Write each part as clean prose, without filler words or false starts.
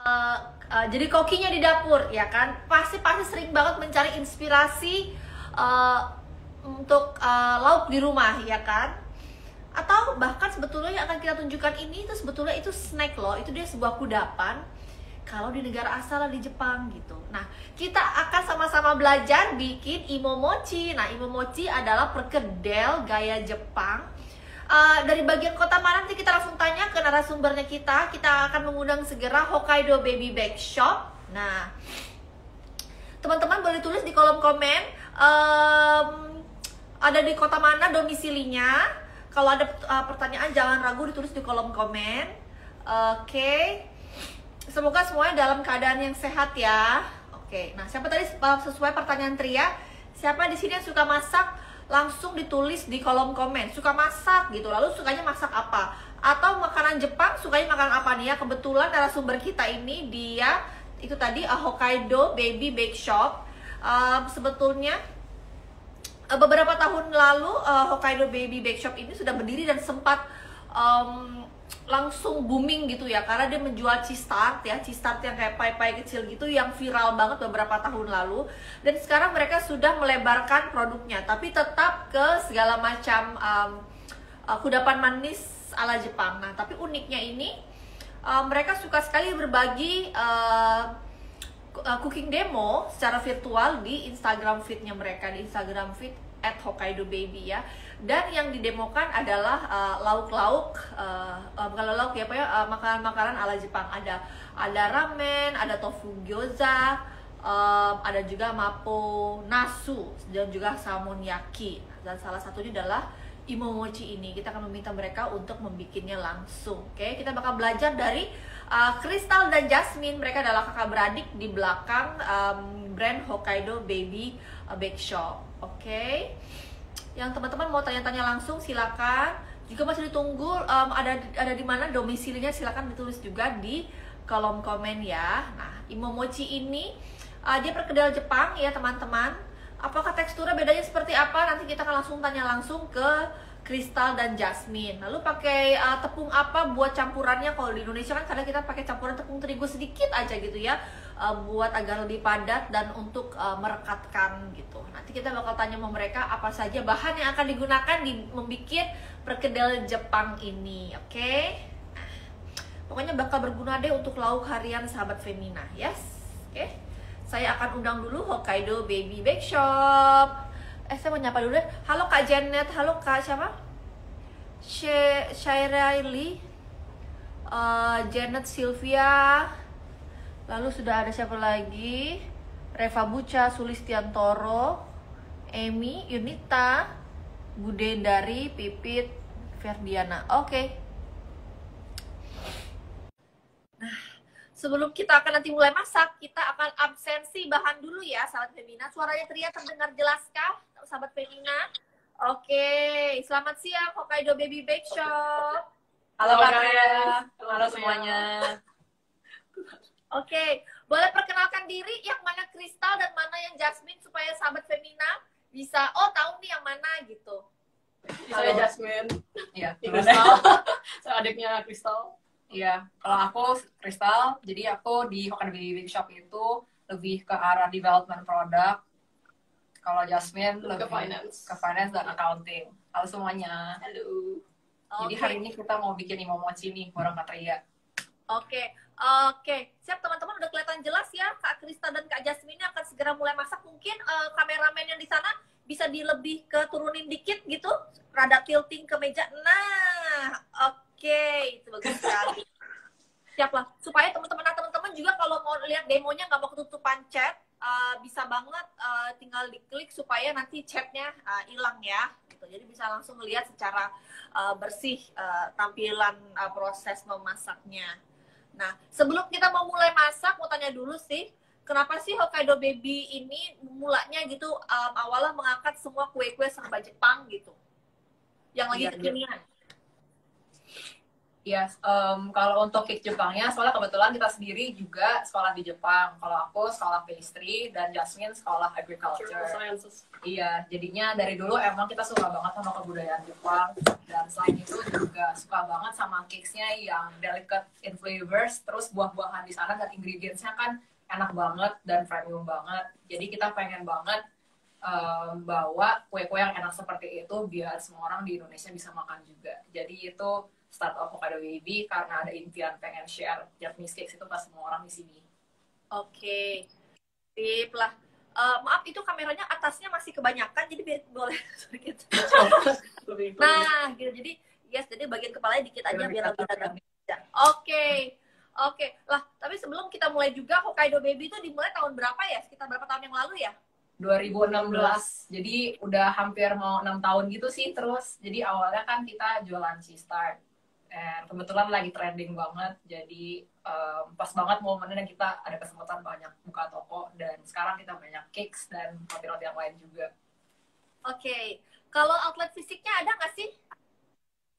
uh, jadi kokinya di dapur, ya kan? Pasti sering banget mencari inspirasi uh, untuk lauk di rumah, ya kan? Atau bahkan sebetulnya yang akan kita tunjukkan ini itu sebetulnya itu snack loh, itu dia sebuah kudapan kalau di negara asal di Jepang gitu. Nah, kita akan sama-sama belajar bikin imomochi. Nah, imomochi adalah perkedel gaya Jepang. Dari bagian kota mana, nanti kita langsung tanya ke narasumbernya kita. Kita akan mengundang segera Hokkaido Baby Bake Shop. Nah, teman-teman boleh tulis di kolom komen ada di kota mana domisilinya. Kalau ada pertanyaan jangan ragu ditulis di kolom komen. Oke. Semoga semuanya dalam keadaan yang sehat ya. Oke. Nah, siapa tadi sesuai pertanyaan Tria? Siapa di sini yang suka masak? Langsung ditulis di kolom komen. Suka masak gitu. Lalu sukanya masak apa? Atau makanan Jepang sukanya makan apa nih ya? Kebetulan narasumber kita ini dia itu tadi Hokkaido Baby Bake Shop. Sebetulnya beberapa tahun lalu Hokkaido Baby Bake Shop ini sudah berdiri dan sempat langsung booming gitu ya, karena dia menjual cheese tart ya, cheese tart yang kayak pie-pie kecil gitu yang viral banget beberapa tahun lalu. Dan sekarang mereka sudah melebarkan produknya, tapi tetap ke segala macam kudapan manis ala Jepang. Nah, tapi uniknya ini mereka suka sekali berbagi cooking demo secara virtual di Instagram feed-nya mereka, di Instagram feed @hokkaidobaby ya. Dan yang didemokan adalah lauk-lauk, bukan lauk ya, makanan-makanan ala Jepang. Ada ramen, ada tofu gyoza, ada juga mapo nasu, dan juga salmon yaki. Dan salah satunya adalah imomochi ini. Kita akan meminta mereka untuk membikinnya langsung. Oke, kita bakal belajar dari Crystal dan Jasmine. Mereka adalah kakak beradik di belakang brand Hokkaido Baby Bake Shop. Oke. Yang teman-teman mau tanya-tanya langsung silakan. Juga masih ditunggu ada di mana domisilinya, silakan ditulis juga di kolom komen ya. Nah, imomochi ini dia perkedel Jepang ya teman-teman. Apakah teksturnya bedanya seperti apa? Nanti kita akan langsung tanya langsung ke Crystal dan Jasmine. Lalu pakai tepung apa buat campurannya? Kalau di Indonesia kan kadang kita pakai campuran tepung terigu sedikit aja gitu ya, buat agar lebih padat dan untuk merekatkan gitu. Nanti kita bakal tanya sama mereka apa saja bahan yang akan digunakan di membuat perkedel Jepang ini. Oke? Nah, pokoknya bakal berguna deh untuk lauk harian sahabat Femina. Yes? Oke? Saya akan undang dulu Hokkaido Baby Bake Shop. Saya mau nyapa dulu deh. Halo Kak Janet, halo Kak siapa? Shairaili, Janet Sylvia. Lalu sudah ada siapa lagi? Reva Buca, Sulistiantoro, Amy, Yunita, Bude dari Pipit, Ferdiana. Oke. Nah, sebelum kita akan nanti mulai masak, kita akan absensi bahan dulu ya, sahabat Femina. Suaranya Tria terdengar jelaskah, sahabat Femina? Oke, selamat siang Hokkaido Baby Bake Shop. Halo Kak Ria, halo semuanya. Oke, boleh perkenalkan diri yang mana Crystal dan mana yang Jasmine supaya sahabat Femina bisa tahu nih yang mana gitu. Saya Jasmine. Iya, Crystal. Saya adiknya Crystal. Iya, kalau aku Crystal, jadi aku di Hokkaido Baby Bake Shop itu lebih ke arah development product. Kalau Jasmine lebih ke finance dan accounting. Halo semuanya. Halo. Jadi hari ini kita mau bikin imomochi nih, bareng Kak Ria. Oke, siap teman-teman, udah kelihatan jelas ya Kak Crystal dan Kak Jasmine akan segera mulai masak. Mungkin kameramen yang di sana bisa lebih ke turunin dikit gitu, rada tilting ke meja. Nah, oke, itu bagus sekali. Siap lah, supaya teman-teman juga kalau mau lihat demonya nggak mau ketutupan chat, bisa banget tinggal diklik supaya nanti chatnya hilang ya. Gitu. Jadi bisa langsung melihat secara bersih tampilan proses memasaknya. Nah, sebelum kita mau mulai masak, mau tanya dulu sih, kenapa sih Hokkaido Baby ini mulanya gitu awalnya mengangkat semua kue-kue serba Jepang gitu, yang lagi kekinian? Yes, kalau untuk cake Jepangnya, soalnya kebetulan kita sendiri juga sekolah di Jepang. Kalau aku sekolah pastry dan Jasmine sekolah agriculture. Iya, jadinya dari dulu emang kita suka banget sama kebudayaan Jepang. Dan selain itu juga suka banget sama cakes-nya yang delicate in flavors. Terus buah-buahan di sana dan ingredients-nya kan enak banget dan premium banget. Jadi kita pengen banget bawa kue-kue yang enak seperti itu biar semua orang di Indonesia bisa makan juga. Jadi itu start of Hokkaido Baby karena ada impian pengen share Japanese cakes itu ke semua orang di sini. Oke, sip lah. Maaf itu kameranya atasnya masih kebanyakan, jadi biar boleh sedikit. Nah, gitu. Jadi yes, jadi bagian kepalanya dikit aja biar lebih agak. Oke. Lah, tapi sebelum kita mulai juga Hokkaido Baby itu dimulai tahun berapa ya? Sekitar berapa tahun yang lalu ya? 2016. Jadi udah hampir mau 6 tahun gitu sih terus. Jadi awalnya kan kita jualan cheese tart. Dan kebetulan lagi trending banget. Jadi pas banget momennya kita ada kesempatan banyak buka toko. Dan sekarang kita banyak cakes dan roti-roti yang lain juga. Oke. Kalau outlet fisiknya ada nggak sih?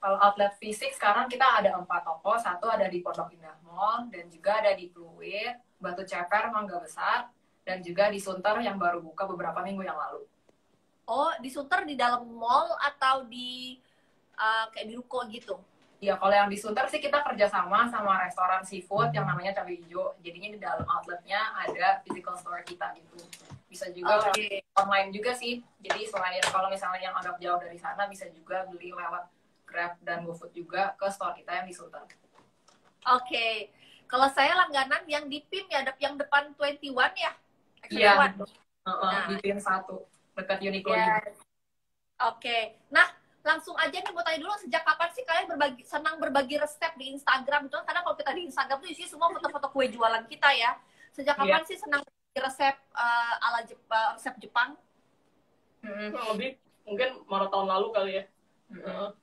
Kalau outlet fisik sekarang kita ada 4 toko. Satu ada di Pondok Indah Mall. Dan juga ada di Pluit, Batu Ceper, Mangga Besar. Dan juga di Sunter yang baru buka beberapa minggu yang lalu. Oh, di Sunter di dalam mall atau di kayak di ruko gitu? Ya, kalau yang di Sunter sih kita kerjasama sama restoran seafood yang namanya Cabai Hijau. Jadinya di dalam outletnya ada physical store kita gitu. Bisa juga online juga sih. Jadi selain kalau misalnya yang agak jauh dari sana, bisa juga beli lewat Grab dan GoFood juga ke store kita yang di Sunter. Oke. Kalau saya langganan yang di PIM ya, yang depan 21 ya? Iya, di PIM 1, dekat Uniqlo juga. Oke. Nah, langsung aja nih mau tanya dulu, sejak kapan sih kalian senang berbagi resep di Instagram itu? Karena kalau kita di Instagram tuh isi semua foto-foto kue jualan kita ya. Sejak kapan sih senang berbagi resep ala resep Jepang? Lebih mungkin Maret tahun lalu kali ya.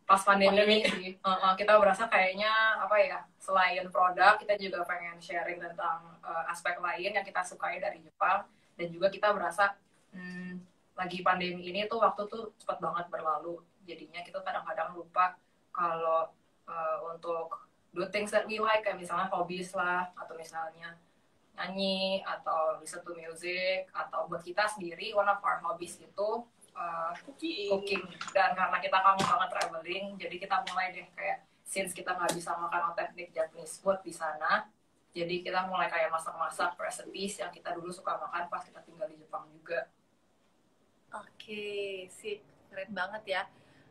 Pas pandemi sih. Kita berasa kayaknya apa ya, selain produk kita juga pengen sharing tentang aspek lain yang kita sukai dari Jepang. Dan juga kita berasa lagi pandemi ini tuh waktu tuh cepat banget berlalu. Jadinya kita kadang-kadang lupa kalau untuk do things that we like, kayak misalnya hobbies lah, atau misalnya nyanyi, atau listen to music, atau buat kita sendiri, one of our hobbies itu cooking. Dan karena kita kangen banget traveling, jadi kita mulai deh kayak, since kita nggak bisa makan authentic Japanese food di sana, jadi kita mulai kayak masak-masak recipes yang kita dulu suka makan pas kita tinggal di Jepang juga. Oke, sip. Keren banget ya.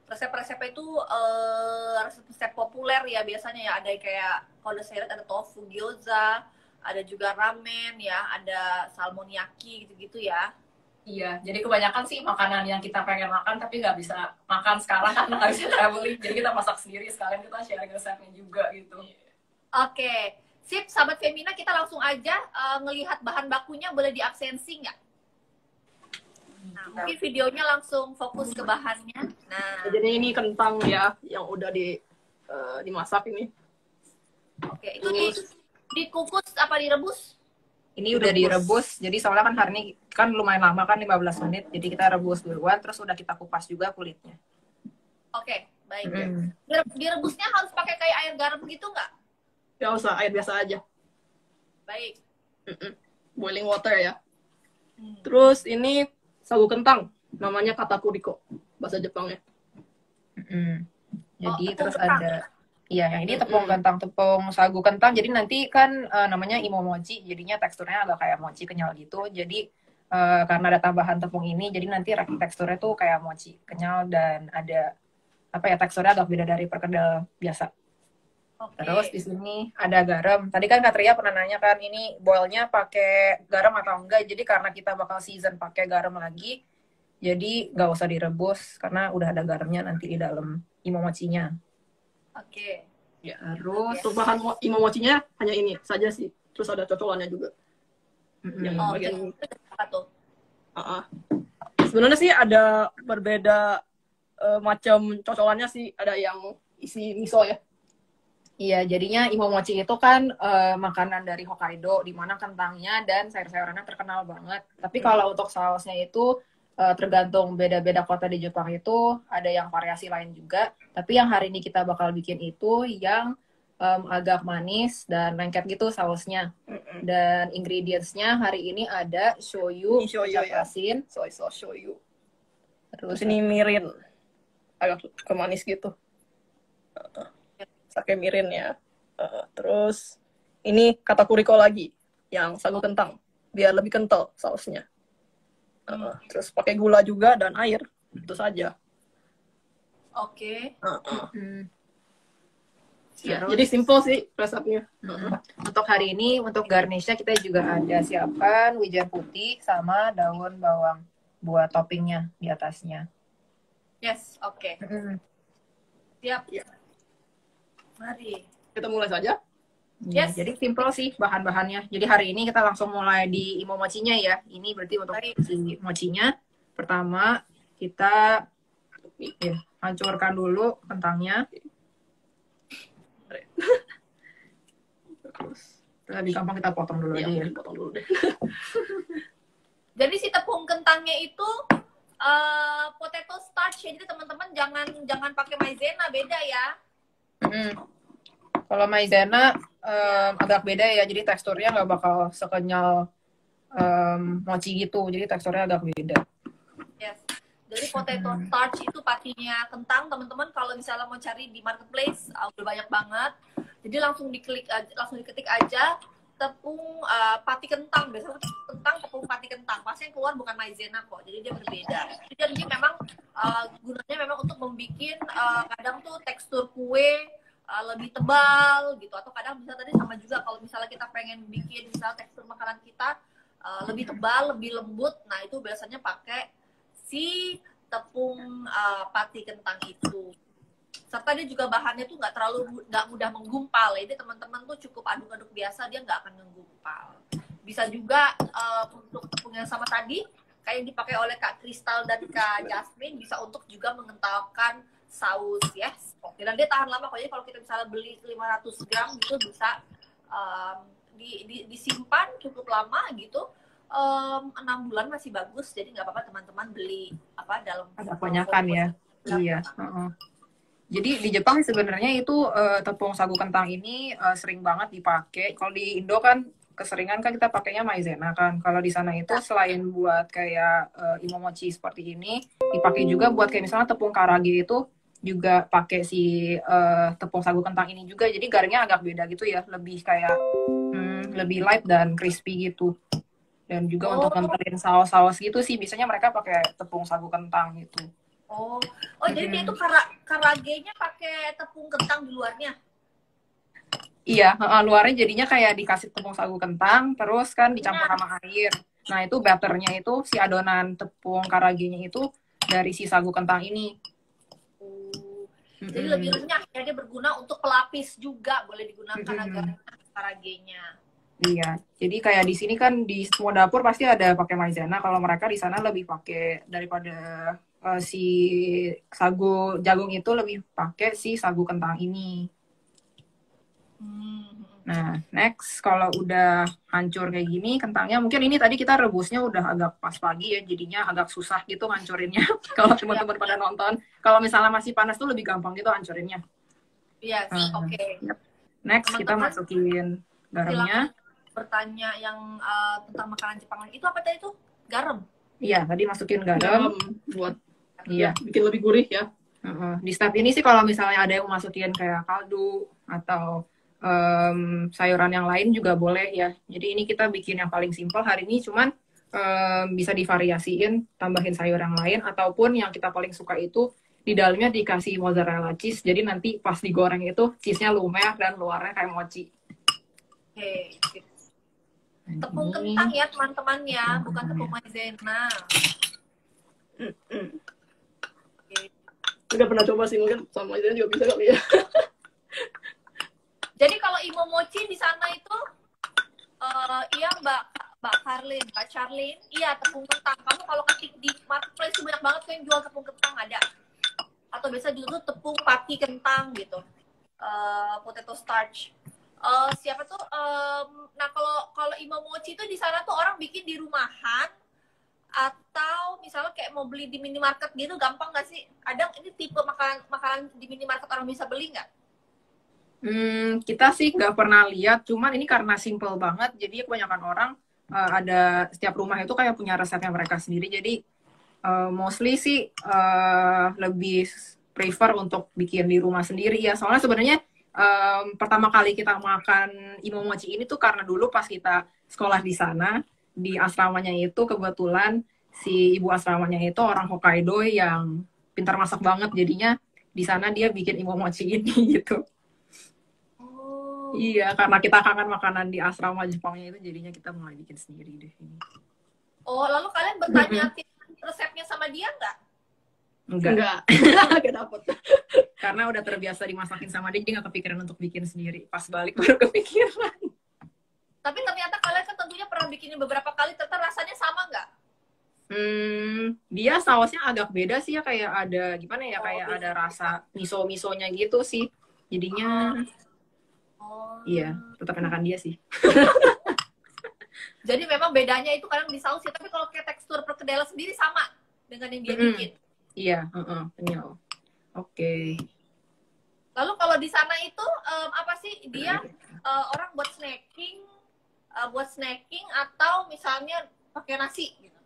Resep-resep itu resep-resep populer ya biasanya ya. Ada kayak kalau saya lihat ada tofu gyoza, ada juga ramen ya, ada salmoniaki gitu-gitu ya. Iya, jadi kebanyakan sih makanan yang kita pengen makan tapi nggak bisa makan sekarang karena nggak bisa traveling. Jadi kita masak sendiri, sekalian kita sharing resepnya juga gitu. Oke, sip. Sahabat Femina, kita langsung aja ngelihat bahan bakunya, boleh diabsensi nggak? Nah, mungkin videonya langsung fokus ke bahannya. Nah, jadi ini kentang ya yang udah dimasak ini. Oke, itu dikukus apa direbus? Ini udah direbus, jadi soalnya kan hari ini kan lumayan lama kan 15 menit, jadi kita rebus duluan, terus udah kita kupas juga kulitnya. Oke, baik. Direbusnya harus pakai kayak air garam gitu nggak? Nggak usah, air biasa aja. Baik. Boiling water ya. Terus ini sagu kentang, namanya katakuriko, bahasa Jepangnya. Jadi terus ada, iya yang ini tepung kentang, tepung sagu kentang. Jadi nanti kan namanya imomochi, jadinya teksturnya agak kayak mochi kenyal gitu. Jadi karena ada tambahan tepung ini, jadi nanti teksturnya tuh kayak mochi kenyal dan ada apa ya, teksturnya agak beda dari perkedel biasa. Terus di sini ada garam. Tadi kan Katria pernah nanya kan ini boilnya pakai garam atau enggak. Jadi karena kita bakal season pakai garam lagi, jadi nggak usah direbus karena udah ada garamnya nanti di dalam imomochinya. Oke. Ya, terus bahan imomochinya hanya ini saja sih. Terus ada cocolannya juga. Yang bagian satu. Sebenarnya sih ada berbeda macam cocolannya sih. Ada yang isi miso ya. Iya, jadinya imomochi itu kan makanan dari Hokkaido, di mana kentangnya dan sayur-sayurannya terkenal banget. Tapi kalau untuk sausnya itu tergantung beda-beda kota di Jepang itu ada yang variasi lain juga. Tapi yang hari ini kita bakal bikin itu yang agak manis dan lengket gitu sausnya. Dan ingredients-nya hari ini ada shoyu, Ini shoyu kecap ya. asin, Soy sauce shoyu. terus Terus ini mirin. Agak kemanis gitu. Sake mirin ya. Terus ini katakuriko lagi. Yang sagu kentang. Biar lebih kental sausnya. Terus pakai gula juga dan air. Itu saja. Oke. Ya, Jadi simple sih resepnya. untuk hari ini, untuk garnishnya kita juga ada siapkan wijen putih sama daun bawang buat toppingnya di atasnya. Yes, oke. Siap. Ya. Mari. Kita mulai saja. Yes. Jadi simple sih bahan-bahannya. Jadi hari ini kita langsung mulai di imo mochinya ya. Ini berarti untuk si mochinya. Pertama kita hancurkan dulu kentangnya. Terus Lebih gampang kita potong dulu aja ya. potong dulu deh. Jadi si tepung kentangnya itu potato starch ya. Jadi teman-teman jangan pakai maizena, beda ya. Kalau maizena agak beda ya. Jadi teksturnya nggak bakal sekenyal mochi gitu. Jadi teksturnya agak beda. Yes. Jadi potato starch itu patinya kentang, teman-teman. Kalau misalnya mau cari di marketplace, udah banyak banget. Jadi langsung diketik aja tepung pati kentang. Biasanya kentang tepung pati kentang. Pasti yang keluar bukan maizena kok. Jadi dia berbeda. Jadi dia memang gunanya memang untuk membuat kadang tuh tekstur kue lebih tebal gitu. Atau kadang bisa tadi sama juga kalau misalnya kita pengen bikin misalnya tekstur makanan kita lebih tebal, lebih lembut. Nah itu biasanya pakai si tepung pati kentang itu. Serta dia juga bahannya tuh nggak mudah menggumpal. Jadi teman-teman tuh cukup aduk-aduk biasa, dia nggak akan menggumpal. Bisa juga untuk tepung yang sama tadi, kayak yang dipakai oleh Kak Kristal dan Kak Jasmine, bisa untuk juga mengentalkan saus, yes. Dan dia tahan lama kok. Jadi kalau kita misalnya beli 500 gram gitu bisa disimpan cukup lama gitu. 6 bulan masih bagus, jadi nggak apa-apa teman-teman beli dalam agak kebanyakan ya. Iya. Jadi di Jepang sebenarnya itu tepung sagu kentang ini sering banget dipakai. Kalau di Indo kan keseringan kan kita pakainya maizena kan. Kalau di sana itu selain buat kayak imomochi seperti ini, dipakai juga buat kayak misalnya tepung karage itu juga pakai si tepung sagu kentang ini juga. Jadi garingnya agak beda gitu ya, lebih kayak lebih light dan crispy gitu. Dan juga untuk ngenterin saus-saus gitu sih biasanya mereka pakai tepung sagu kentang gitu. Jadi dia itu karagenya pakai tepung kentang di luarnya. Iya, luarnya jadinya kayak dikasih tepung sagu kentang, terus kan dicampur sama air. Nah itu batternya itu si adonan tepung karagenya itu dari si sagu kentang ini. Jadi lebih renyah, ya dia berguna untuk pelapis juga, boleh digunakan agar karagenya. Iya, jadi kayak di sini kan di semua dapur pasti ada pakai maizena. Kalau mereka di sana lebih pakai daripada si sagu jagung itu lebih pakai si sagu kentang ini. Nah, next kalau udah hancur kayak gini kentangnya, mungkin ini tadi kita rebusnya udah agak pas pagi ya, jadinya agak susah gitu hancurinnya. Kalau teman-teman pada nonton, kalau misalnya masih panas tuh lebih gampang gitu hancurinnya. Yes, oke. Next teman-teman, kita masukin garamnya. Bertanya yang tentang makanan Jepang itu apa tadi tuh? Garam. Iya, tadi masukin garam buat bikin lebih gurih ya. Di step ini sih kalau misalnya ada yang masukin kayak kaldu atau sayuran yang lain juga boleh ya. Jadi ini kita bikin yang paling simpel hari ini, cuman bisa divariasiin, tambahin sayur yang lain, ataupun yang kita paling suka itu di dalamnya dikasih mozzarella cheese. Jadi nanti pas digoreng itu cheese-nya lumer dan luarnya kayak mochi. Oke. Tepung kentang ya teman-teman ya, bukan tepung maizena. Udah pernah coba sih, mungkin sama maizena juga bisa kali ya. Jadi kalau imomochi di sana itu, iya Mbak Charlene, iya tepung kentang. Kamu kalau ketik di marketplace itu banyak banget tuh yang jual tepung kentang ada. Atau biasa juga tuh tepung pati kentang gitu, potato starch. Siapa tuh? Nah kalau imomochi itu di sana tuh orang bikin di rumahan atau misalnya kayak mau beli di minimarket gitu, gampang nggak sih? Ada ini tipe makanan di minimarket orang bisa beli nggak? Kita sih nggak pernah lihat, cuman ini karena simple banget, jadi kebanyakan orang ada setiap rumah itu kayak punya resepnya mereka sendiri. Jadi mostly sih lebih prefer untuk bikin di rumah sendiri ya. Soalnya sebenarnya pertama kali kita makan imomochi ini tuh karena dulu pas kita sekolah di sana, di asramanya itu kebetulan si ibu asramanya itu orang Hokkaido yang pintar masak banget, jadinya di sana dia bikin imomochi ini gitu. Iya, karena kita kangen makanan di asrama Jepangnya itu, jadinya kita mulai bikin sendiri deh ini. Oh, lalu kalian bertanya resepnya sama dia nggak? Enggak dapet. Karena udah terbiasa dimasakin sama dia, dia nggak kepikiran untuk bikin sendiri. Pas balik baru kepikiran. Tapi ternyata kalian kan tentunya pernah bikinin beberapa kali, ternyata rasanya sama nggak? Dia sausnya agak beda sih ya, kayak ada gimana ya, kayak ada rasa miso-misonya gitu sih. Jadinya iya, tetap enakan dia sih. Jadi memang bedanya itu kadang di saus ya, tapi kalau kayak tekstur perkedel sendiri sama dengan yang dia bikin. Iya, kenyal. Oke. Lalu kalau di sana itu apa sih dia orang buat snacking atau misalnya pakai nasi gitu?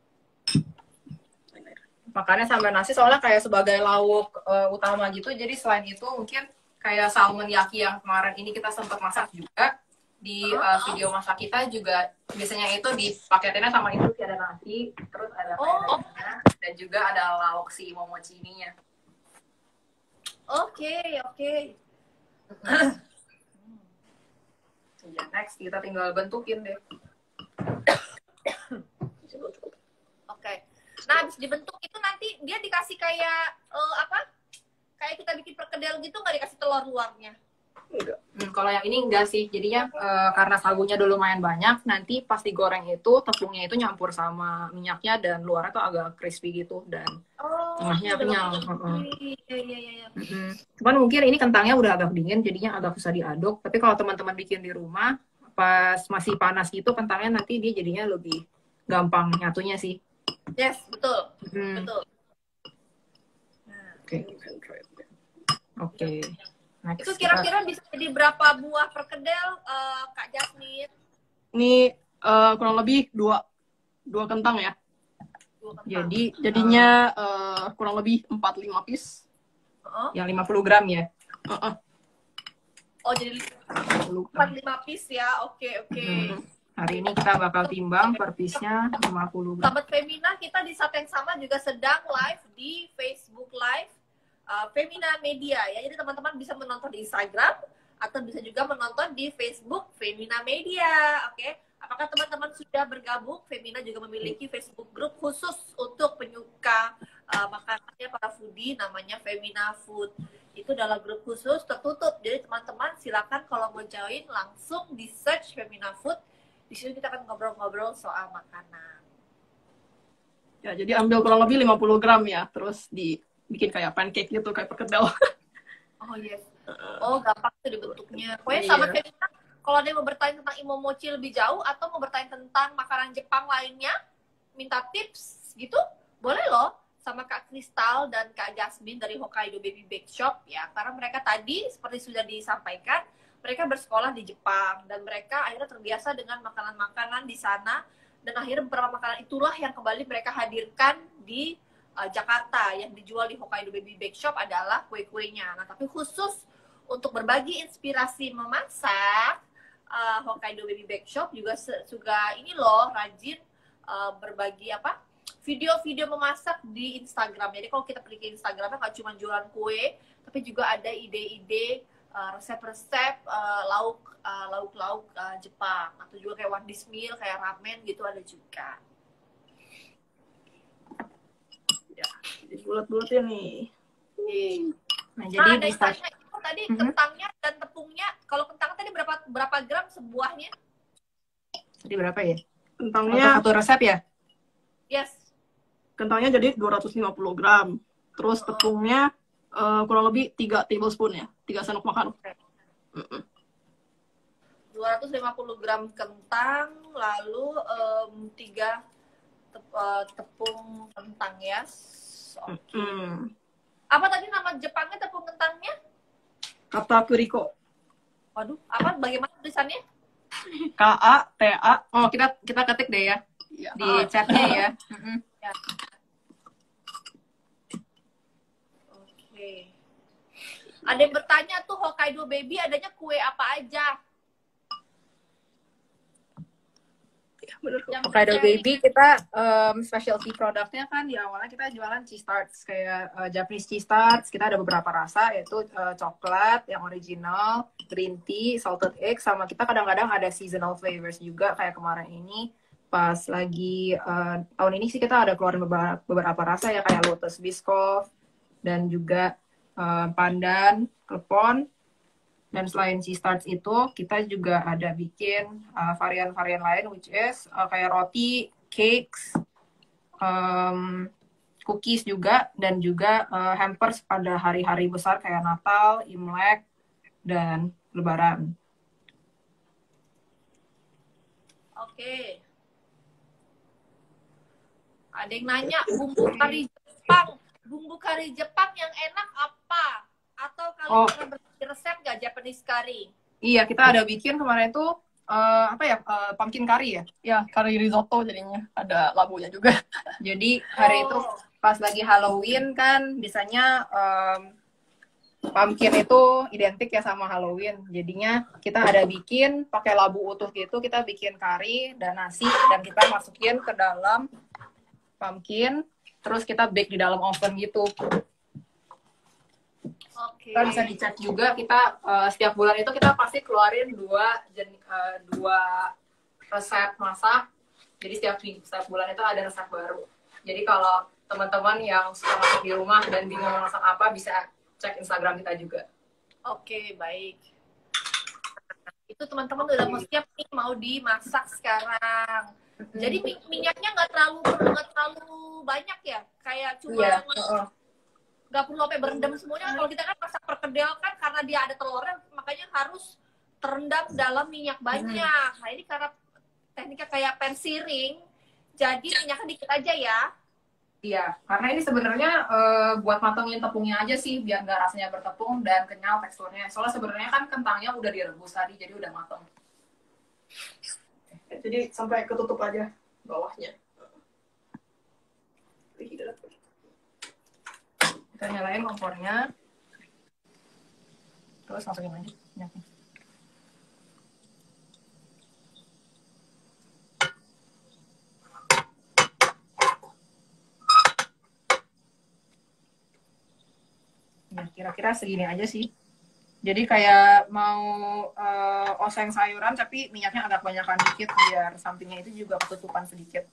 Makannya sampai nasi soalnya kayak sebagai lauk utama gitu. Jadi selain itu mungkin kayak salmon yaki yang kemarin ini kita sempat masak juga di video masak kita juga, biasanya itu dipaketinnya sama itu ada nasi, terus ada kayaknya, dan juga ada lauk si momochi ininya. Oke. Ya, next kita tinggal bentukin deh. Oke. Nah, habis dibentuk itu nanti dia dikasih kayak apa? Kayak kita bikin perkedel gitu, nggak dikasih telur luarnya? Enggak. Kalau yang ini enggak sih, jadinya karena sagunya dulu lumayan banyak, nanti pas digoreng itu tepungnya itu nyampur sama minyaknya dan luarnya tuh agak crispy gitu dan tengahnya kenyal. Iya. Cuman mungkin ini kentangnya udah agak dingin, jadinya agak susah diaduk. Tapi kalau teman-teman bikin di rumah pas masih panas gitu, kentangnya nanti dia jadinya lebih gampang nyatunya sih. Yes, betul. Betul. Oke. Itu kira-kira bisa jadi berapa buah perkedel, Kak Jasmine? Ini kurang lebih dua kentang ya. Jadinya kurang lebih 4-5 piece. Yang 50 gram ya? Oh, jadi 4-5 piece ya. Oke. Hari ini kita bakal timbang per piece-nya 50 gram. Sahabat Femina, kita di saat yang sama juga sedang live di Facebook Live Femina Media ya. Jadi teman-teman bisa menonton di Instagram atau bisa juga menonton di Facebook Femina Media. Oke. Apakah teman-teman sudah bergabung? Femina juga memiliki Facebook group khusus untuk penyuka makanannya para foodie, namanya Femina Food. Itu adalah grup khusus tertutup. Jadi teman-teman silakan kalau mau join langsung di search Femina Food. Di sini kita akan ngobrol-ngobrol soal makanan. Ya, jadi ambil kurang lebih 50 gram ya, terus dibikin kayak pancake gitu, kayak perkedel. Oh yes. Oh, gampang tuh dibentuknya. Pokoknya sahabat Femina, kalau ada yang mau bertanya tentang imomochi lebih jauh atau mau bertanya tentang makanan Jepang lainnya, minta tips gitu, boleh loh sama Kak Kristal dan Kak Jasmine dari Hokkaido Baby Bake Shop ya. Karena mereka tadi seperti sudah disampaikan, mereka bersekolah di Jepang dan mereka akhirnya terbiasa dengan makanan-makanan di sana, dan akhirnya beberapa makanan itulah yang kembali mereka hadirkan di Jakarta. Yang dijual di Hokkaido Baby Bake Shop adalah kue-kuenya. Nah, tapi khusus untuk berbagi inspirasi memasak, Hokkaido Baby Bake Shop juga ini loh rajin berbagi video-video memasak di Instagram. Jadi kalau kita pergi ke Instagramnya nggak cuma jualan kue, tapi juga ada ide-ide resep-resep lauk-lauk Jepang, atau juga kayak one dish meal, kayak ramen gitu ada juga. Ya, jadi bulat-bulatnya nih. Nah, jadi ada istilahnya itu tadi kentangnya dan tepungnya. Kalau kentang tadi berapa gram sebuahnya? Tadi berapa ya? Kentangnya satu resep ya? Yes. Kentangnya jadi 250 gram. Terus tepungnya kurang lebih 3 tablespoon ya. 3 sendok makan. 250 gram kentang, lalu 3 tepung kentang ya. Apa tadi nama Jepangnya tepung kentangnya? Katakuriko. Waduh, apa? Bagaimana tulisannya? KATA. Oh, kita ketik deh ya Iya. di chatnya ya. Ya. Oke. Ada yang bertanya tuh Hokkaido Baby adanya kue apa aja? Ya, bener. Yang Hokkaido di-sharing. Baby kita specialty produknya kan di awalnya kita jualan cheese tarts kayak Japanese cheese tarts. Kita ada beberapa rasa yaitu coklat yang original, green tea, salted egg, sama kita kadang-kadang ada seasonal flavors juga kayak kemarin ini pas lagi tahun ini sih kita ada keluarin beberapa rasa ya kayak lotus biscoff dan juga pandan, klepon. Dan selain cheese tarts itu, kita juga ada bikin varian-varian lain, which is kayak roti, cakes, cookies juga, dan juga hampers pada hari-hari besar kayak Natal, Imlek, dan Lebaran. Oke. Ada yang nanya bumbu kari Jepang yang enak apa? Atau kalian pernah berbagi resep nggak Japanese curry? Iya, kita ada bikin kemarin itu pumpkin curry ya. Ya, kari risotto jadinya. Ada labunya juga. Jadi hari itu pas lagi Halloween kan biasanya pumpkin itu identik ya sama Halloween. Jadinya kita ada bikin pakai labu utuh gitu, kita bikin kari dan nasi dan kita masukin ke dalam pumpkin, terus kita bake di dalam oven gitu. Oke. Kita bisa dicek juga, kita setiap bulan itu kita pasti keluarin dua resep masak. Jadi setiap bulan itu ada resep baru. Jadi kalau teman-teman yang suka masak di rumah dan bingung masak apa, bisa cek Instagram kita juga. Oke, baik. Itu teman-teman udah mau siap nih mau dimasak sekarang. Jadi minyaknya nggak terlalu banyak ya, kayak cuma nggak perlu sampai berendam semuanya. Kalau kita kan masak perkedel kan karena dia ada telurnya, makanya harus terendam dalam minyak banyak. Nah ini karena tekniknya kayak pensiring, jadi minyaknya dikit aja ya. Iya, karena ini sebenarnya buat matengin tepungnya aja sih, biar nggak rasanya bertepung dan kenyal teksturnya. Soalnya sebenarnya kan kentangnya udah direbus tadi, jadi udah mateng. Jadi sampai ketutup aja bawahnya. Kita nyalain kompornya. Terus masukin aja minyaknya. Ya, kira-kira segini aja sih. Jadi kayak mau oseng sayuran tapi minyaknya agak banyakan dikit biar sampingnya itu juga ketutupan sedikit.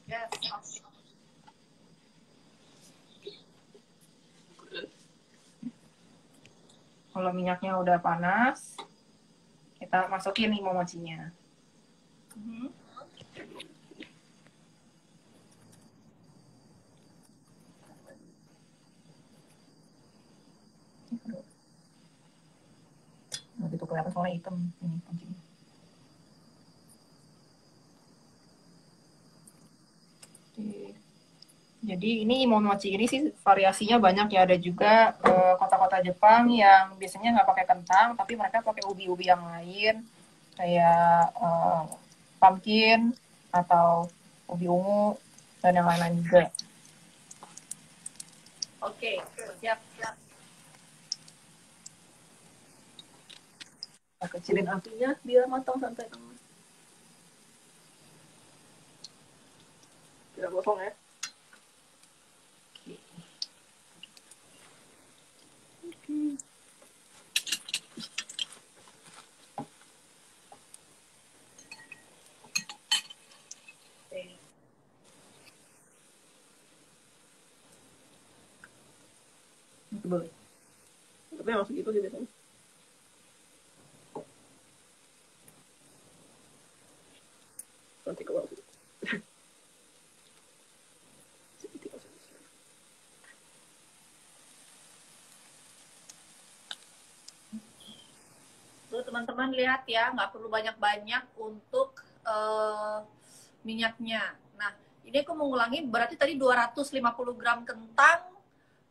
Yes. Kalau minyaknya udah panas, kita masukin nih momochinya. Nggak gitu kelihatan soalnya hitam ini pancinya. Jadi ini momochi ini sih variasinya banyak ya. Ada juga kota-kota Jepang yang biasanya nggak pakai kentang, tapi mereka pakai ubi-ubi yang lain, kayak pumpkin atau ubi ungu dan yang lain-lain juga. Oke, siap. Kita kecilin apinya biar matang sampai tengah. Tidak gosong ya. Boleh. Tapi emang segitu sih biasanya. Nanti ke bawah. Tuh teman-teman lihat ya, nggak perlu banyak-banyak untuk minyaknya. Nah, ini aku mengulangi berarti tadi 250 gram kentang,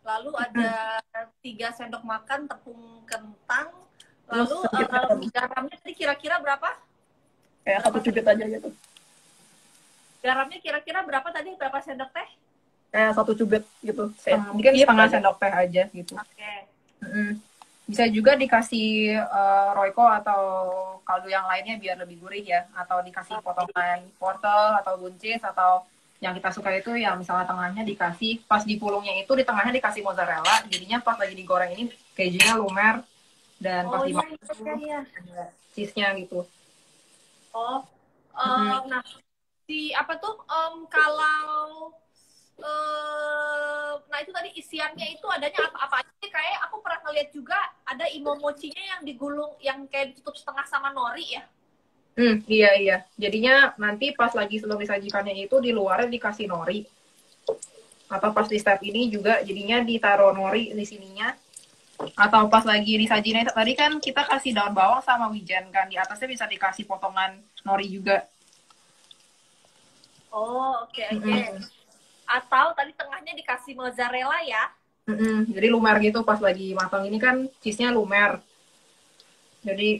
lalu ada 3 sendok makan tepung kentang, Terus lalu sedikit garamnya tadi kira-kira berapa? kayak 1 cubit aja gitu. Garamnya kira-kira berapa tadi? Berapa sendok teh? Kayak 1 cubit gitu. Mungkin Sedikit setengah aja. sendok teh aja gitu. Oke. Bisa juga dikasih royco atau kaldu yang lainnya biar lebih gurih ya, atau dikasih potongan wortel atau buncis, atau yang kita suka itu yang misalnya tengahnya dikasih, pas di pulungnya itu di tengahnya dikasih mozzarella, jadinya pas lagi digoreng ini kejunya lumer, dan pas Oh iya, dimakan iya. ada cheese-nya gitu. Oh, nah si apa tuh kalau nah itu tadi isiannya itu adanya apa aja sih? Kayak aku pernah ngeliat juga ada imomochinya yang digulung, yang kayak ditutup setengah sama nori ya. Iya. Jadinya nanti pas lagi sebelum disajikannya itu di luarnya dikasih nori. Atau pas di step ini juga jadinya ditaruh nori di sininya. Atau pas lagi disajinnya tadi kan kita kasih daun bawang sama wijen kan. Di atasnya bisa dikasih potongan nori juga. Oh, oke. Atau tadi tengahnya dikasih mozzarella ya. Jadi lumer gitu pas lagi matang ini kan cheese-nya lumer. Jadi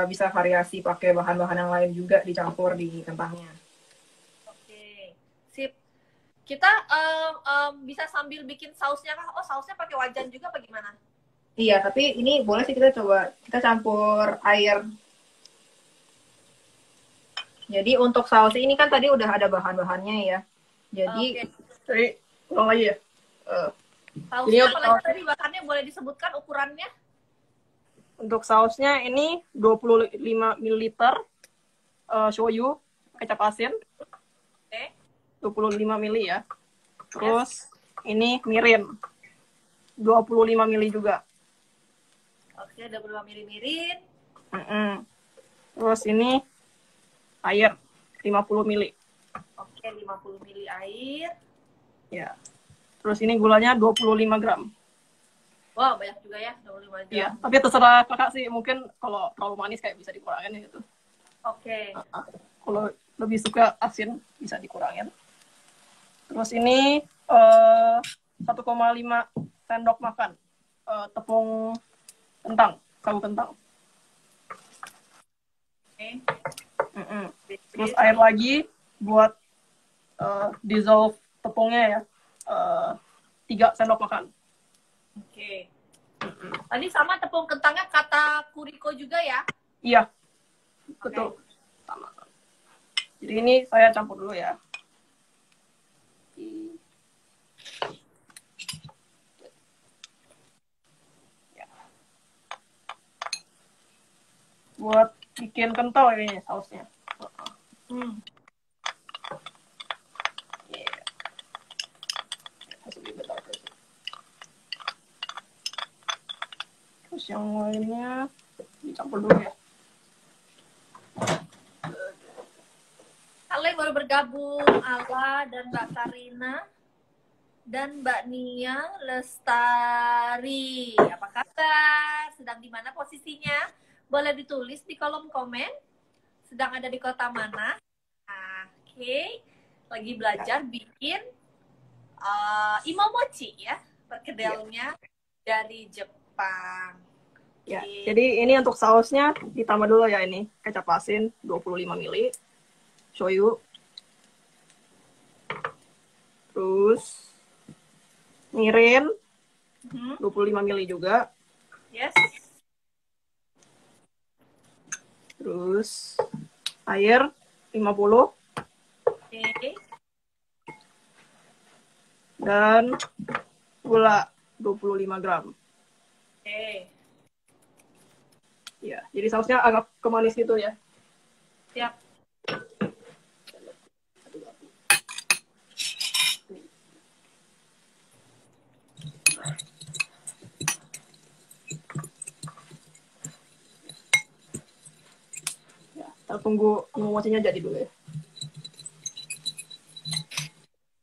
bisa variasi pakai bahan-bahan yang lain juga dicampur di kentangnya. Oke, sip. Kita bisa sambil bikin sausnya kah? Oh, sausnya pakai wajan juga apa gimana? Iya, tapi ini boleh sih kita coba kita campur air. Jadi untuk sausnya ini kan tadi udah ada bahan-bahannya ya. Jadi ulang lagi ya. Sausnya apalagi tadi bahannya boleh disebutkan ukurannya? Untuk sausnya ini 25 ml shoyu, kecap asin. Oke. 25 ml ya. Terus ini mirin. 25 ml juga. Oke, 25 ml mirin. Terus ini air 50 ml. Oke, 50 ml air. Ya. Terus ini gulanya 25 gram. Wow, banyak juga ya, 25 gram. Iya, tapi terserah kakak sih. Mungkin kalau terlalu manis kayak bisa dikurangin gitu. Oke. Kalau lebih suka asin bisa dikurangin. Terus ini 1,5 sendok makan tepung kentang, sagu kentang. Oke. Terus air lagi buat dissolve tepungnya ya. 3 sendok makan. Oke. Tadi sama tepung kentangnya kata kuriko juga ya? Iya, betul. Sama. Jadi ini saya campur dulu ya. Buat bikin kental kayaknya sausnya. Terus yang lainnya dicampur dulu ya. Kalian baru bergabung, Ala dan Mbak Karina dan Mbak Nia Lestari. Apa kabar? Sedang di mana posisinya? Boleh ditulis di kolom komen. Sedang ada di kota mana? Oke. Lagi belajar bikin imomochi ya, perkedelnya dari Jepang. Ya, jadi ini untuk sausnya ditambah dulu ya ini. Kecap asin 25 ml. Shoyu. Terus mirin 25 ml juga. Yes. Terus air 50. Oke. Dan gula 25 gram. Oke. Ya, jadi sausnya agak kemanis gitu ya. Siap. Ya, kita tunggu mochinya jadi dulu ya.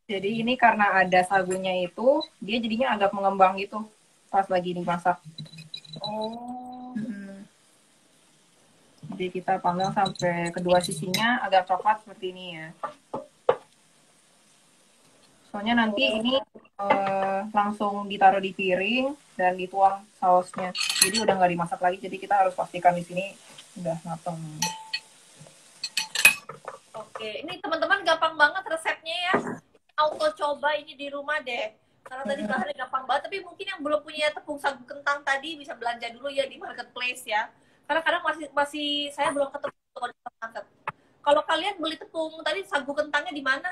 Jadi ini karena ada sagunya itu, dia jadinya agak mengembang gitu pas lagi dimasak. Oh. Jadi kita panggang sampai kedua sisinya agak coklat seperti ini ya. Soalnya nanti ini langsung ditaruh di piring dan dituang sausnya. Jadi udah nggak dimasak lagi. Jadi kita harus pastikan di sini udah matang. Oke, ini teman-teman gampang banget resepnya ya. Auto coba ini di rumah deh. Karena tadi bahannya gampang banget. Tapi mungkin yang belum punya tepung sagu kentang tadi bisa belanja dulu ya di marketplace ya. Karena kadang masih saya belum ketemu kalau di market. Kalau kalian beli tepung tadi sagu kentangnya di mana?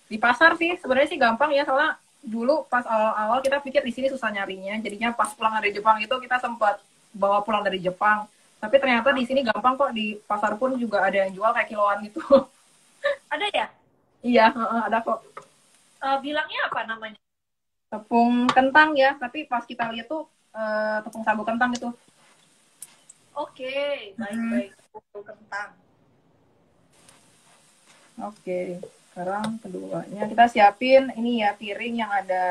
Di pasar sih sebenarnya sih gampang ya, soalnya dulu pas awal-awal kita pikir di sini susah nyarinya, jadinya pas pulang dari Jepang itu kita sempat bawa pulang dari Jepang, tapi ternyata di sini gampang kok, di pasar pun juga ada yang jual kayak kiloan gitu. Ada ya? Iya, ada kok. Bilangnya apa namanya? Tepung kentang ya, tapi pas kita lihat tuh tepung sagu kentang itu. Oke, baik-baik. Tepung kentang. Oke, sekarang keduanya kita siapin ini ya, piring yang ada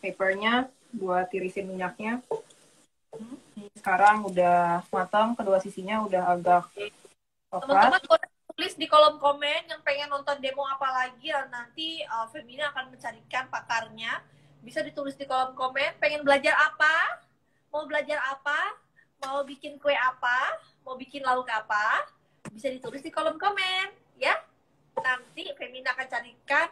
papernya buat tirisin minyaknya. Sekarang udah matang, kedua sisinya udah agak coklat. Teman-teman boleh tulis di kolom komen yang pengen nonton demo apa lagi, nanti Femina akan mencarikan pakarnya. Bisa ditulis di kolom komen, pengen belajar apa, mau belajar apa, mau bikin kue apa, mau bikin lauk apa, bisa ditulis di kolom komen ya. Nanti Femina akan carikan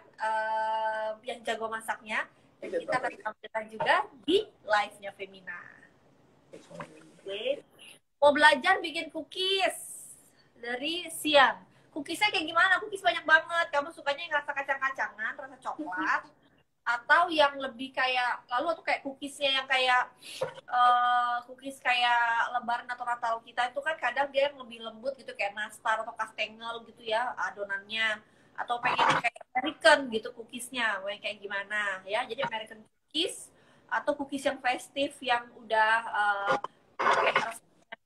yang jago masaknya, dan kita akan tampilkan juga di live-nya Femina. Oke. Mau belajar bikin cookies dari siang. Cookiesnya kayak gimana? Cookies banyak banget. Kamu sukanya yang rasa kacang-kacangan, rasa coklat, atau yang lebih kayak, lalu atau kayak cookiesnya yang kayak cookies kayak lebaran atau Natal kita itu kan kadang dia yang lebih lembut gitu, kayak nastar atau kastengel gitu ya adonannya, atau pengen kayak American gitu cookiesnya, mau yang kayak gimana ya. Jadi American cookies atau cookies yang festive yang udah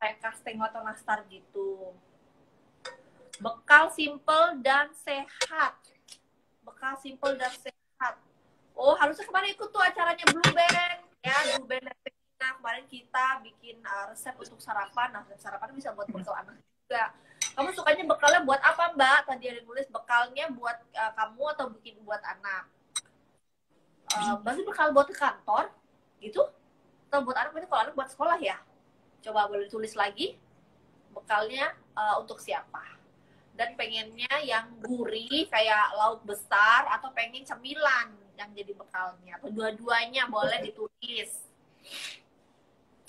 kayak kastengel atau nastar gitu. Bekal simple dan sehat. Bekal simple dan sehat. Oh, harusnya kemarin ikut tuh acaranya Blue Band ya, Blue Band Femina. Kemarin kita bikin resep untuk sarapan. Nah, sarapan bisa buat bekal anak juga. Kamu sukanya bekalnya buat apa, Mbak? Tadi ada nulis bekalnya buat kamu atau bikin buat anak. Berarti bekal buat ke kantor gitu? Atau buat anak? Berarti kalau anak buat sekolah ya? Coba boleh ditulis lagi. Bekalnya untuk siapa? Dan pengennya yang gurih kayak lauk besar atau pengen cemilan yang jadi bekalnya, atau dua-duanya boleh ditulis.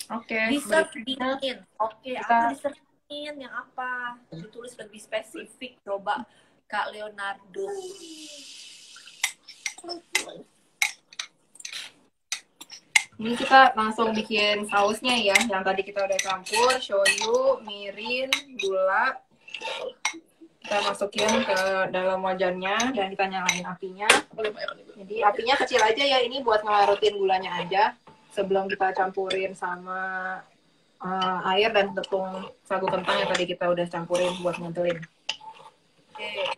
Oke, Dessert dingin. Oke, apa dessert dingin yang apa? Ditulis lebih spesifik. Coba Kak Leonardo. Ini kita langsung bikin sausnya ya, yang tadi kita udah campur, shoyu, mirin, gula. Kita masukin ke dalam wajannya dan kita nyalain apinya. Jadi apinya kecil aja ya, ini buat ngelarutin gulanya aja sebelum kita campurin sama air dan tepung sagu kentang yang tadi kita udah campurin buat ngentelin. Oke.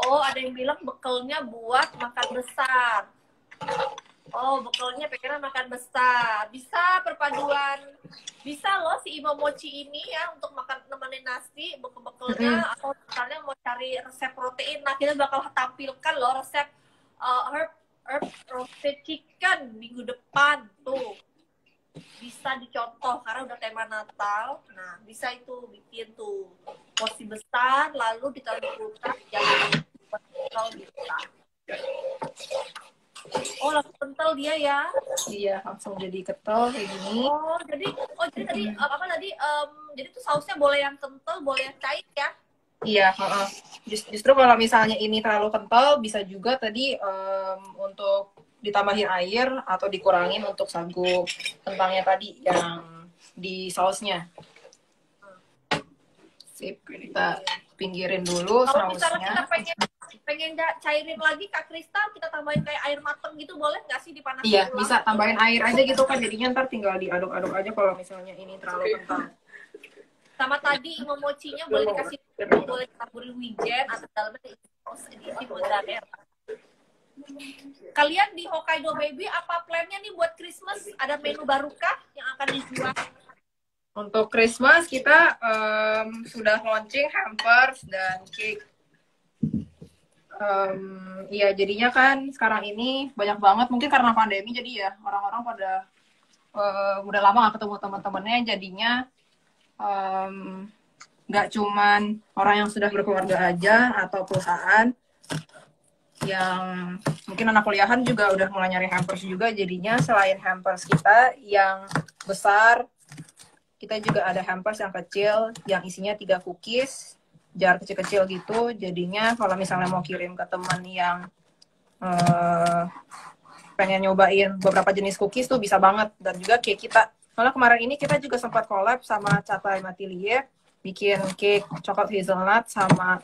Oh, ada yang bilang bekalnya buat makan besar. Oh, bekalnya pengen makan besar. Bisa perpaduan. Bisa loh si Imomochi ini ya untuk makan nemenin nasi, bekalnya atau misalnya mau cari resep protein. Nah, kita bakal tampilkan loh resep herb roasted chicken minggu depan tuh. Bisa dicontoh karena udah tema Natal. Nah, bisa itu bikin tuh porsi besar lalu ditaruh di kulkas jangan buat bekal bisa. Oh, langsung kental dia ya? Iya, langsung jadi kental kayak gini. Jadi tadi apa tadi? Jadi tuh sausnya boleh yang kental, boleh yang cair ya? Iya, justru kalau misalnya ini terlalu kental, bisa juga tadi untuk ditambahin air atau dikurangin untuk sagu kentangnya tadi yang di sausnya. Sip, kita pinggirin dulu kalau sausnya. Kalau misalnya kita pengen cairin lagi Kak Kristal, kita tambahin kayak air mateng gitu, boleh nggak sih dipanasin? Iya, bisa tambahin air aja gitu kan, jadinya ntar tinggal diaduk-aduk aja kalau misalnya ini terlalu kental. Sama tadi Imomochinya boleh dikasih, boleh taburin wijen atau dalamnya edisi mozzarella. Kalian di Hokkaido Baby apa plannya nih buat Christmas? Ada menu barukah yang akan dijual? Untuk Christmas kita sudah launching hampers dan cake. Iya, jadinya kan sekarang ini banyak banget, mungkin karena pandemi jadi ya orang-orang pada udah lama gak ketemu teman-temannya, jadinya nggak cuman orang yang sudah berkeluarga aja atau perusahaan yang mungkin anak kuliahan juga udah mulai nyari hampers juga. Jadinya selain hampers kita yang besar, kita juga ada hampers yang kecil yang isinya 3 cookies, jar kecil-kecil gitu. Jadinya kalau misalnya mau kirim ke teman yang pengen nyobain beberapa jenis cookies tuh bisa banget. Dan juga cake kita, soalnya kemarin ini kita juga sempat collab sama Catai Matilier bikin cake coklat hazelnut sama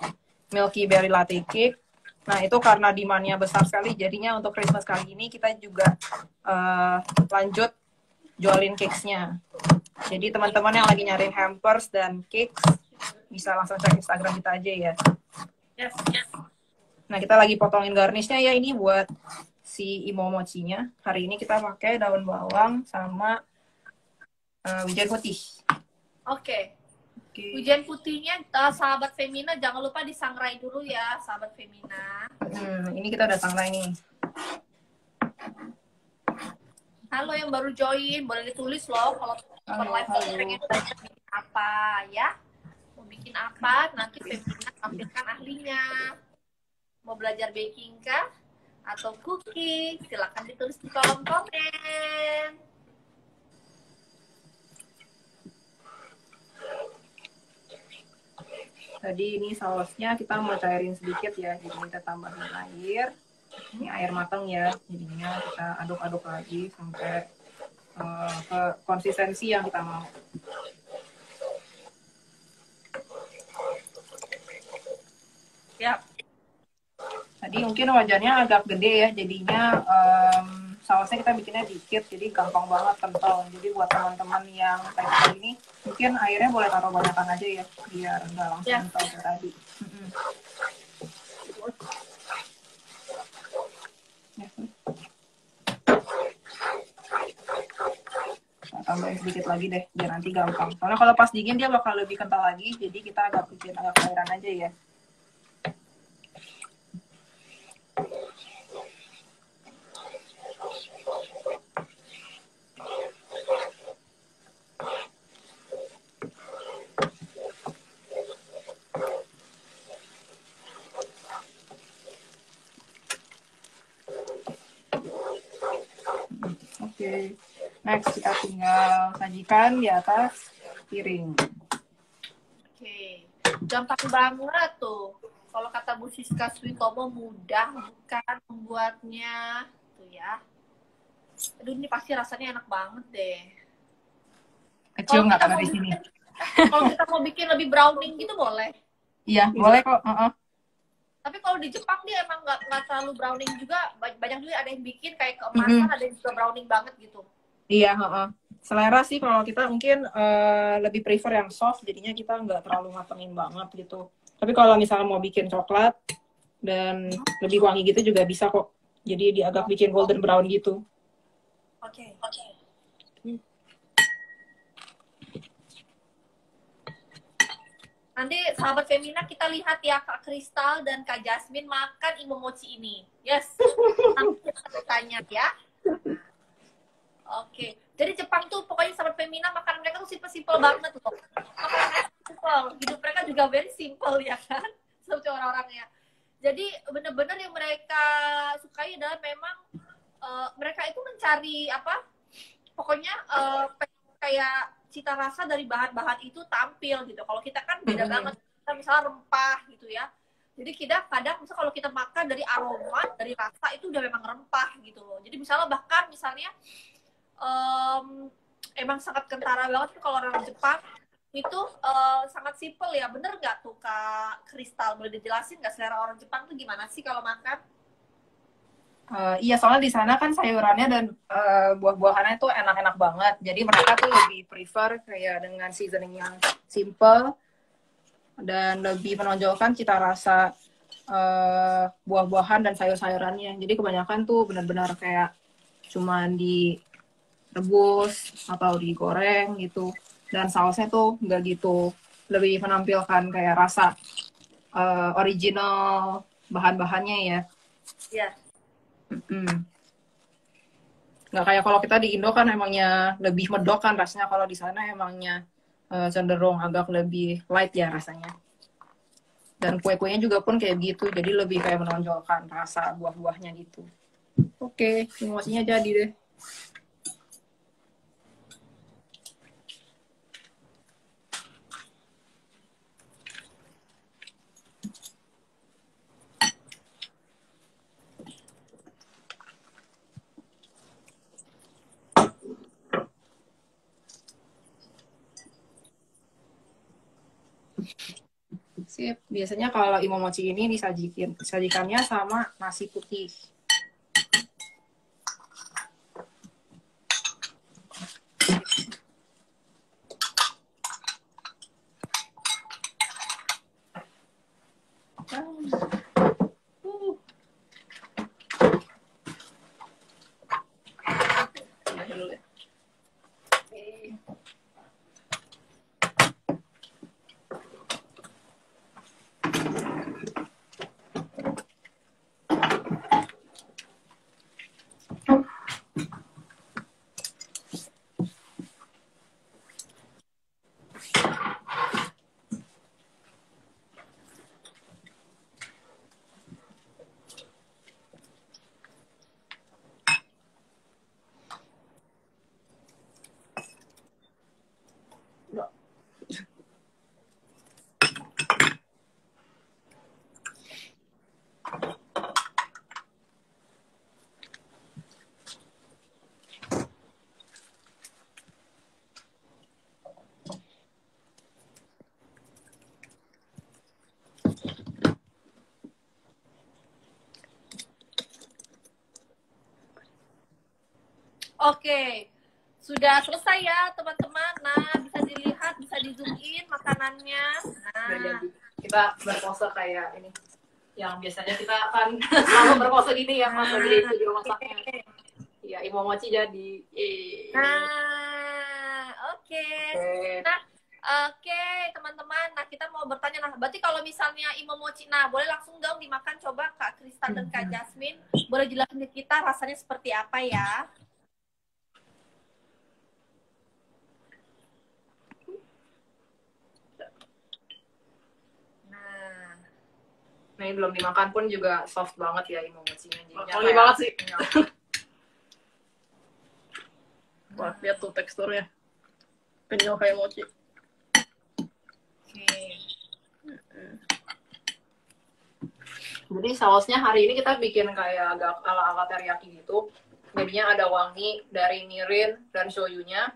milky berry latte cake. Nah itu karena demand-nya besar sekali, jadinya untuk Christmas kali ini kita juga lanjut jualin cakes-nya. Jadi teman-teman yang lagi nyariin hampers dan cakes bisa langsung cek Instagram kita aja ya. Yes. Nah kita lagi potongin garnishnya ya, ini buat si imomochinya. Hari ini kita pakai daun bawang sama wijen putih. Oke. Wijen putihnya sahabat Femina jangan lupa disangrai dulu ya sahabat Femina. Ini kita udah sangrai nih. Halo yang baru join, boleh ditulis loh kalau live ini pengen belajar bikin apa ya. Mau bikin apa, nanti Femina tampilkan ahlinya. Mau belajar baking kah? Atau cooking? Silahkan ditulis di kolom komen. Tadi ini sausnya kita mau cairin sedikit ya, jadi kita tambahin air. Ini air matang ya, jadinya kita aduk-aduk lagi sampai ke konsistensi yang kita mau. Siap. Tadi mungkin wajannya agak gede ya, jadinya sausnya kita bikinnya dikit, jadi gampang banget kental. Jadi buat teman-teman yang kayak gini, mungkin airnya boleh taruh banyakan aja ya, biar nggak langsung kental kayak tadi. Nah, tambahin sedikit lagi deh, biar nanti gampang. Soalnya kalau pas dingin dia bakal lebih kental lagi, jadi kita agak bikin agak cairan aja ya. Oke. Next kita tinggal sajikan di atas piring. Oke. Gampang banget tuh. Kalau kata Bu Siska Switomo mudah bukan membuatnya. Tuh ya. Aduh ini pasti rasanya enak banget deh. Kecil nggak karena di sini? Kalau kita mau bikin lebih browning gitu boleh. Iya, boleh kok. Tapi kalau di Jepang dia emang nggak terlalu browning juga. Banyak juga ada yang bikin kayak keemasan, ada yang juga browning banget gitu. Iya, selera sih kalau kita mungkin lebih prefer yang soft, jadinya kita nggak terlalu matengin banget gitu. Tapi kalau misalnya mau bikin coklat dan lebih wangi gitu juga bisa kok. Jadi dia agak bikin golden brown gitu. Oke. Nanti sahabat Femina kita lihat ya Kak Kristal dan Kak Jasmine makan imomochi ini. Yes. Nanti kita tanya ya. Oke. Jadi Jepang tuh pokoknya sahabat Femina makanan mereka tuh simple banget loh. Makanan simple. Hidup mereka juga very simple ya kan. Seperti orang-orangnya. Jadi benar-benar yang mereka sukai adalah memang mereka itu mencari apa? Pokoknya kayak cita rasa dari bahan-bahan itu tampil gitu. Kalau kita kan beda banget. Kita misalnya rempah gitu ya. Jadi kita kadang misalnya kalau kita makan dari aroma, dari rasa itu udah memang rempah gitu loh. Jadi misalnya emang sangat kentara banget kalau orang Jepang itu sangat simple ya. Bener nggak tuh Kak Kristal? Boleh dijelasin nggak selera orang Jepang tuh gimana sih kalau makan? Iya, soalnya di sana kan sayurannya dan buah-buahannya tuh enak-enak banget. Jadi mereka tuh lebih prefer kayak dengan seasoning yang simple dan lebih menonjolkan cita rasa buah-buahan dan sayur-sayurannya. Jadi kebanyakan tuh benar-benar kayak cuman direbus atau digoreng gitu. Dan sausnya tuh nggak gitu, lebih menampilkan kayak rasa original bahan-bahannya ya. Iya. Nggak kayak kalau kita di Indo kan emangnya lebih medok kan rasanya, kalau di sana emangnya cenderung agak lebih light ya rasanya. Dan kue-kuenya juga pun kayak gitu, jadi lebih kayak menonjolkan rasa buah-buahnya gitu. Oke, emosinya jadi deh. Sip. Biasanya kalau imomochi ini disajikannya sama nasi putih. Oke, sudah selesai ya teman-teman. Nah, bisa dilihat, bisa di zoom in makanannya. Nah, Kita berpose kayak ini, yang biasanya kita akan selalu berpose gini ya pas lagi di studio masaknya. Iya, imomochi jadi. nah, oke. Nah, oke teman-teman. Nah, kita mau bertanya. Nah, berarti kalau misalnya imomochi, nah boleh langsung dong dimakan. Coba Kak Kristal dan Kak Jasmine, boleh jelasin ke kita rasanya seperti apa ya? Nah, ini belum dimakan pun juga soft banget ya imomochinya. Wangi banget sih. Wah, lihat tuh teksturnya. Kenyal kayak mochi. Oke. Jadi sausnya hari ini kita bikin kayak agak ala-ala teriyaki gitu. Jadinya ada wangi dari mirin dan shoyu-nya.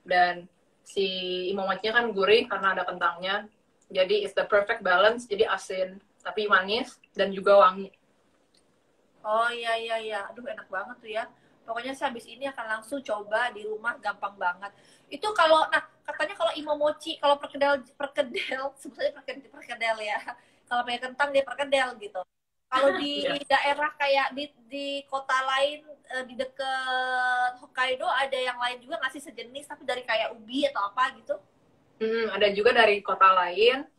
Dan si imomochinya kan gurih karena ada kentangnya. Jadi it's the perfect balance. Jadi asin tapi manis dan juga wangi. Oh iya iya iya, aduh enak banget tuh ya. Pokoknya saya habis ini akan langsung coba di rumah, gampang banget. Itu kalau, nah katanya kalau imomochi, kalau perkedel sebetulnya perkedel ya. Kalau pakai kentang dia perkedel gitu. Kalau di daerah kayak di kota lain di deket Hokkaido ada yang lain juga ngasih sejenis tapi dari kayak ubi atau apa gitu. Ada juga dari kota lain.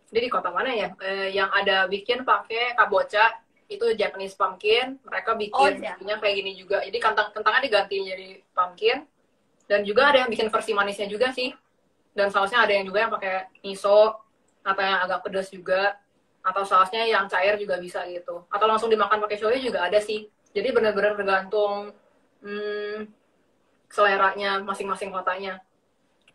Jadi di kota mana ya? Yang ada bikin pakai kabocha, itu Japanese pumpkin. Mereka bikin kayak gini juga. Jadi kentangnya diganti jadi pumpkin. Dan juga ada yang bikin versi manisnya juga sih. Dan sausnya ada yang juga yang pakai miso atau yang agak pedas juga. Atau sausnya yang cair juga bisa gitu. Atau langsung dimakan pakai shoyu juga ada sih. Jadi benar-benar tergantung seleranya masing-masing kotanya.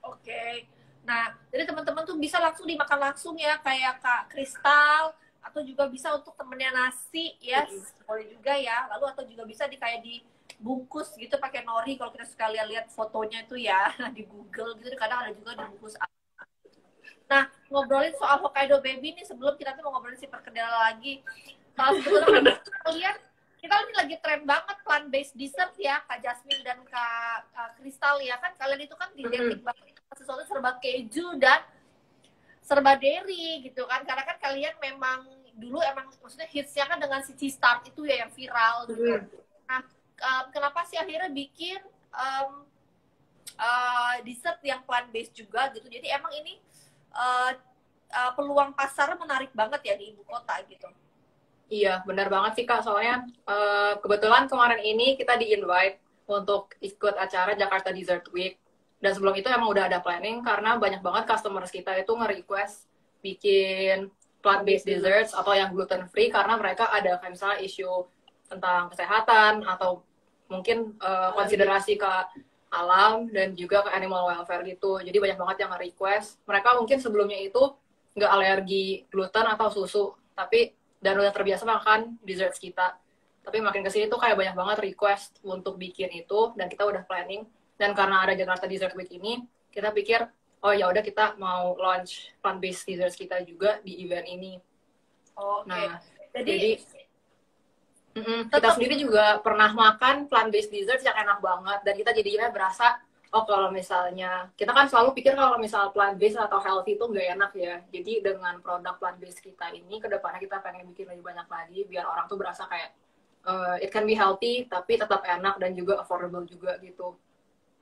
Oke. Nah, jadi teman-teman tuh bisa langsung dimakan langsung ya, kayak Kak Kristal, atau juga bisa untuk temennya nasi ya, boleh juga ya. Lalu atau juga bisa kayak dibungkus gitu pakai nori. Kalau kita sekalian lihat fotonya itu ya di Google gitu, kadang ada juga dibungkus. Nah, ngobrolin soal Hokkaido Baby nih, sebelum kita tuh mau ngobrolin si perkedel lagi. Kalau sebetulnya kalian, kita ini lagi tren banget plant-based dessert ya, Kak Jasmine dan Kak Kristal ya kan. Kalian itu kan identik banget sesuatu serba keju dan serba dairy gitu kan, karena kan kalian memang dulu emang maksudnya hitsnya kan dengan si cheese tart itu ya yang viral gitu. Nah, kenapa sih akhirnya bikin dessert yang plant based juga gitu. Jadi emang ini peluang pasar menarik banget ya di ibu kota gitu. Iya, benar banget sih Kak. Soalnya kebetulan kemarin ini kita di-invite untuk ikut acara Jakarta Dessert Week. Dan sebelum itu emang udah ada planning karena banyak banget customers kita itu nge-request bikin plant-based desserts atau yang gluten-free karena mereka ada kayak misalnya isu tentang kesehatan atau mungkin konsiderasi ke alam dan juga ke animal welfare gitu. Jadi banyak banget yang nge-request. Mereka mungkin sebelumnya itu nggak alergi gluten atau susu, tapi dan udah terbiasa makan desserts kita. Tapi makin kesini tuh kayak banyak banget request untuk bikin itu dan kita udah planning. Dan karena ada Jakarta Dessert Week ini, kita pikir, oh ya udah kita mau launch plant-based desserts kita juga di event ini. Oh, okay. Nah, jadi kita sendiri juga pernah makan plant-based desserts yang enak banget dan kita jadinya berasa, oh kalau misalnya kita kan selalu pikir kalau misal plant-based atau healthy itu nggak enak ya. Jadi dengan produk plant-based kita ini kedepannya kita pengen bikin lebih banyak lagi biar orang tuh berasa kayak it can be healthy tapi tetap enak dan juga affordable juga gitu.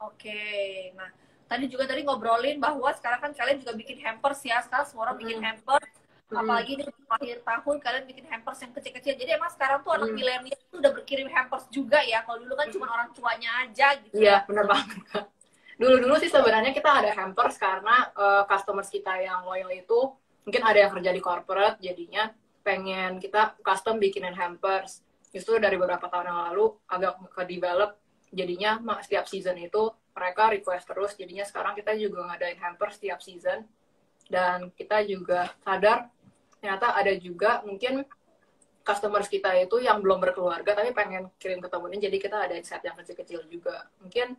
Oke, nah tadi ngobrolin bahwa sekarang kan kalian juga bikin hampers ya, sekarang semua orang bikin hampers, apalagi di akhir tahun kalian bikin hampers yang kecil-kecil. Jadi emang sekarang tuh anak milenial tuh udah berkirim hampers juga ya. Kalau dulu kan cuma orang tuanya aja gitu. Iya, benar banget. Dulu sih sebenarnya kita ada hampers karena customers kita yang loyal itu mungkin ada yang kerja di corporate, jadinya pengen kita custom bikinin hampers. Justru dari beberapa tahun yang lalu agak ke-develop. Jadinya setiap season itu mereka request terus, jadinya sekarang kita juga ngadain hamper setiap season. Dan kita juga sadar ternyata ada juga mungkin customers kita itu yang belum berkeluarga tapi pengen kirim ke temennya, jadi kita ada set yang kecil-kecil juga. Mungkin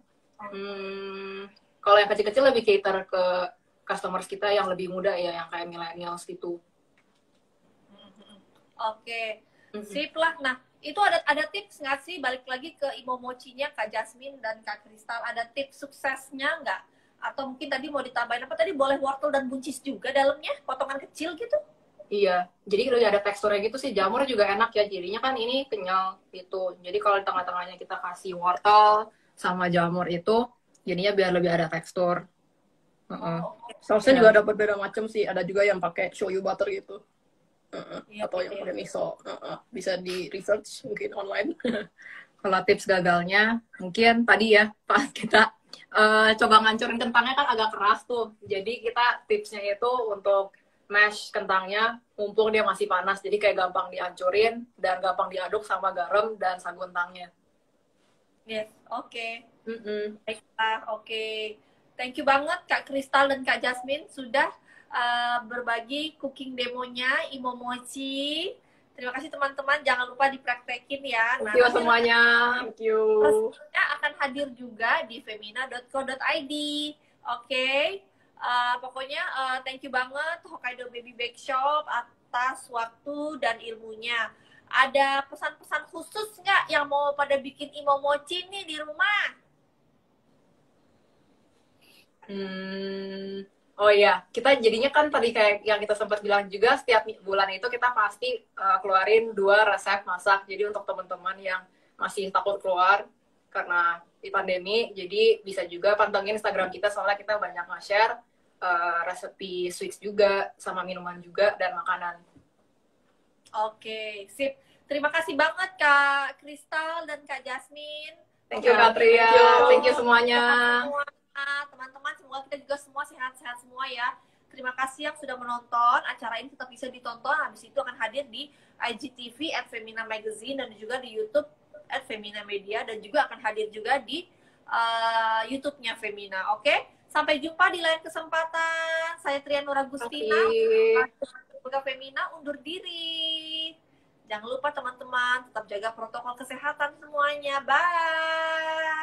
kalau yang kecil-kecil lebih cater ke customers kita yang lebih muda ya, yang kayak millennials gitu. Oke, sip lah. Nah, itu ada tips nggak sih, balik lagi ke Imomochinya Kak Jasmine dan Kak Kristal, ada tips suksesnya nggak? Atau mungkin tadi mau ditambahin apa tadi, boleh wortel dan buncis juga dalamnya, potongan kecil gitu? Iya, jadi udah ada teksturnya gitu sih. Jamur juga enak ya, jadinya kan ini kenyal gitu. Jadi kalau di tengah-tengahnya kita kasih wortel sama jamur itu, jadinya biar lebih ada tekstur. Sausnya juga ada berbeda macam sih, ada juga yang pakai shoyu butter gitu. Atau yang pakai miso, bisa di research mungkin online. Kalau tips gagalnya mungkin tadi ya pas kita coba ngancurin kentangnya kan agak keras tuh, jadi kita tipsnya itu untuk mash kentangnya mumpung dia masih panas, jadi kayak gampang dihancurin dan gampang diaduk sama garam dan sagu kentangnya. Yes, oke. Baiklah, oke. Thank you banget Kak Kristal dan Kak Jasmine sudah berbagi cooking demonya Imomochi. Terima kasih teman-teman, jangan lupa dipraktekin ya. Thank you semuanya. Thank you. Resepnya akan hadir juga di femina.co.id. Oke. Pokoknya thank you banget Hokkaido Baby Bake Shop atas waktu dan ilmunya. Ada pesan-pesan khusus nggak yang mau pada bikin Imomochi nih di rumah? Oh iya, kita jadinya kan tadi kayak yang kita sempat bilang juga, setiap bulan itu kita pasti keluarin 2 resep masak. Jadi untuk teman-teman yang masih takut keluar karena di pandemi, jadi bisa juga pantengin Instagram kita, soalnya kita banyak nge-share resepi sweets juga, sama minuman juga, dan makanan. Oke, sip. Terima kasih banget Kak Kristal dan Kak Jasmine. Thank you Kak Tria, thank you semuanya. Teman-teman, semoga kita juga semua sehat-sehat semua ya. Terima kasih yang sudah menonton. Acara ini tetap bisa ditonton. Habis itu akan hadir di IGTV @Femina Magazine dan juga di YouTube @Femina Media, dan juga akan hadir juga di YouTube-nya Femina. Oke? Sampai jumpa di lain kesempatan. Saya Triana Agustina. Semoga Femina undur diri. Jangan lupa teman-teman tetap jaga protokol kesehatan semuanya. Bye.